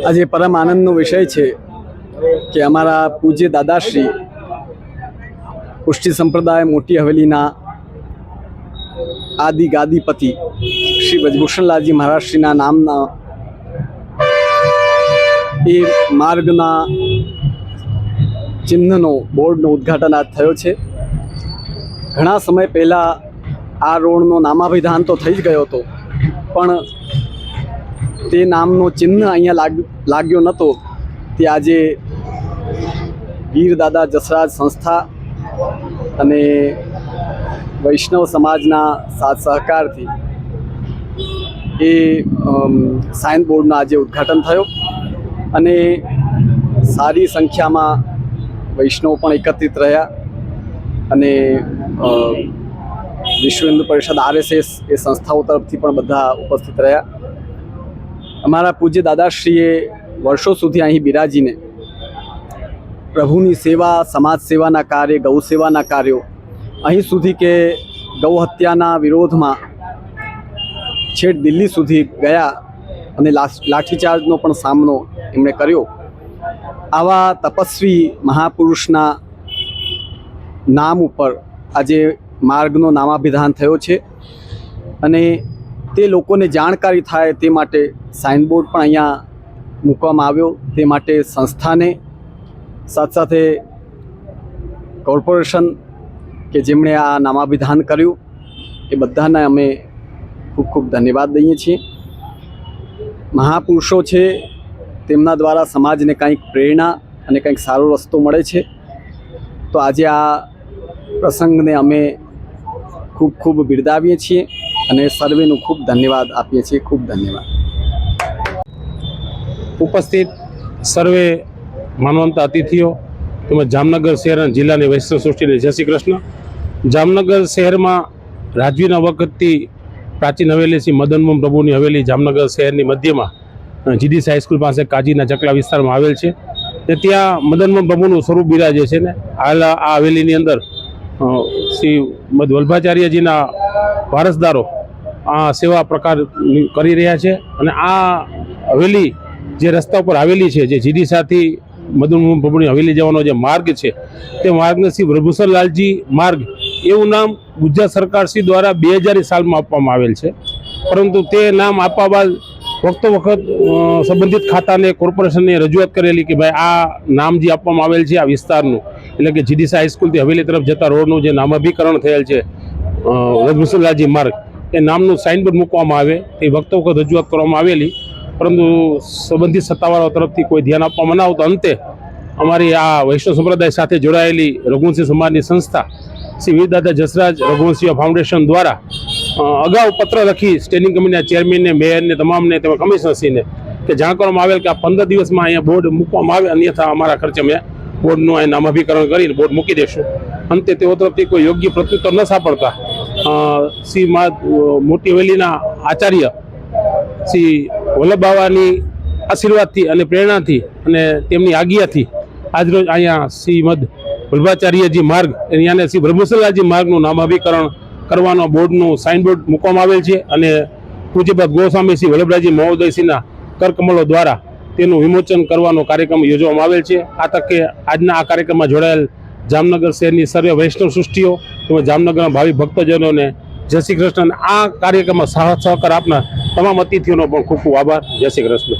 આજે પરમ આનંદનો વિષય છે કે અમારા પૂજ્ય દાદાશ્રી પુષ્ટિ સંપ્રદાય મોટી હવેલીના આદિ ગાદીપતિ શ્રી બ્રજભૂષણલાલજી મહારાજશ્રીના નામના એ માર્ગના ચિહ્નનો બોર્ડનો ઉદ્ઘાટન આજ થયો છે. ઘણા સમય પહેલાં આ રોડનો નામાભિધાન તો થઈ જ ગયો હતો, પણ તે નામનો ચિહ્ન અહીંયા લાગ્યો નહોતો. તે આજે વીર દાદા જસરાજ સંસ્થા અને વૈષ્ણવ સમાજના સાથ સહકારથી એ સાઇન બોર્ડનો આજે ઉદ્ઘાટન થયો અને સારી સંખ્યામાં વૈષ્ણવ પણ એકત્રિત રહ્યા અને વિશ્વ હિન્દુ પરિષદ RSS એ સંસ્થાઓ તરફથી પણ બધા ઉપસ્થિત રહ્યા. અમારા પૂજ્ય દાદાશ્રીએ વર્ષો સુધી અહીં બિરાજીને પ્રભુની સેવા, સમાજ સેવાના કાર્ય, ગૌ સેવાના કાર્યો, અહીં સુધી કે ગૌ હત્યાના વિરોધમાં છેક દિલ્હી સુધી ગયા અને લાઠીચાર્જનો પણ સામનો એમણે કર્યો. આવા તપસ્વી મહાપુરુષના નામ ઉપર આજે માર્ગનો નામાભિધાન થયો છે અને તે લોકોને જાણકારી થાય તે માટે સાઇનબોર્ડ પણ અહીંયા મૂકવામાં આવ્યો. તે માટે સંસ્થાને સાથે સાથે કોર્પોરેશન કે જેમણે આ નામાભિધાન કર્યું એ બધાને અમે ખૂબ ખૂબ ધન્યવાદ દઈએ છીએ. મહાપુરુષો છે, તેમના દ્વારા સમાજને કંઈક પ્રેરણા અને કંઈક સારો રસ્તો મળે છે. તો આજે આ પ્રસંગને અમે ખૂબ ખૂબ બિરદાવીએ છીએ અને સર્વેનું ખૂબ ધન્યવાદ આપીએ છીએ. ખૂબ ધન્યવાદ. ઉપસ્થિત સર્વે માનવંત અતિથિઓ તેમજ જામનગર શહેર અને જિલ્લાની વૈષ્ણવ સૃષ્ટિને જય શ્રી કૃષ્ણ. જામનગર શહેરમાં રાજવીના વખતથી પ્રાચીન હવેલી શ્રી મદનમોહન પ્રભુની હવેલી જામનગર શહેરની મધ્યમાં GDC હાઈસ્કૂલ પાસે કાજીના ચકલા વિસ્તારમાં આવેલ છે. તે ત્યાં મદનમોહન પ્રભુનું સ્વરૂપ બિરાજે છે ને હાલ આ હવેલીની અંદર શ્રી મદ વલ્ભાચાર્યજીના વારસદારો આ સેવા પ્રકાર કરી રહ્યા છે. અને આ હવેલી જે રસ્તા ઉપર આવેલી છે, જે GDCથી મદનમોહન પ્રભુની હવેલી જવાનો જે માર્ગ છે, તે માર્ગને શ્રી બ્રજભૂષણલાલજી માર્ગ એવું નામ ગુજરાત સરકારશ્રી દ્વારા 2000 સાલમાં આપવામાં આવેલ છે. પરંતુ તે નામ આપવા બાદ વખતો વખત સંબંધિત ખાતાને, કોર્પોરેશનને રજૂઆત કરેલી કે ભાઈ આ નામ જે આપવામાં આવેલ છે આ વિસ્તારનું, એટલે કે GDC હાઈસ્કૂલથી હવેલી તરફ જતા રોડનું જે નામાભીકરણ થયેલ છે બ્રજભૂષણલાલજી માર્ગ, એ નામનું સાઇનબોર્ડ મૂકવામાં આવે તે વખતો વખત રજૂઆત કરવામાં આવેલી. પરંતુ સંબંધિત સત્તાવાળાઓ તરફથી કોઈ ધ્યાન આપવામાં ન આવતા અંતે અમારી આ વૈષ્ણવ સંપ્રદાય સાથે જોડાયેલી રઘુવંશી સમાજની સંસ્થા શ્રી વીર દાદા જસરાજ રઘુવંશી ફાઉન્ડેશન દ્વારા અગાઉ પત્ર લખી સ્ટેન્ડિંગ કમિટીના ચેરમેનને, મેયરને, તમામને, તેમજ કમિશનરશ્રીને કે જાણ કરવામાં આવેલ કે આ 15 દિવસમાં અહીંયા બોર્ડ મૂકવામાં આવે, અન્યથા અમારા ખર્ચે અમે બોર્ડનું અહીં નામાભીકરણ કરીને બોર્ડ મૂકી દઈશું. અંતે તેઓ તરફથી કોઈ યોગ્ય પ્રત્યુત્તર ન સાંપડતા શ્રી મોટી હવેલીના આચાર્ય શ્રી વલ્લભ બાવાની આશીર્વાદથી અને પ્રેરણાથી અને તેમની આજ્ઞાથી આજરોજ અહીંયા શ્રીમદ વલ્ભાચાર્યજી માર્ગ અહીંયા શ્રી બ્રહ્મસલાજી માર્ગનું નામાભીકરણ કરવાનો બોર્ડનું સાઇનબોર્ડ મૂકવામાં આવેલ છે. અને પૂજ્યપાદ ગોસ્વામી શ્રી વલ્લભરાજજી મહોદયશ્રીના કરકમલો દ્વારા તેનું વિમોચન કરવાનો કાર્યક્રમ યોજવામાં આવેલ છે. આ તકે આજના આ કાર્યક્રમમાં જોડાયેલ જામનગર શહેરની સર્વે વૈષ્ણવ સૃષ્ટિઓ તેમજ જામનગરના ભાવિ ભક્તજનોને જય શ્રી કૃષ્ણ. આ કાર્યક્રમમાં સહકાર આપનાર તમામ અતિથિઓનો પણ ખૂબ ખૂબ આભાર. જય શ્રી કૃષ્ણ.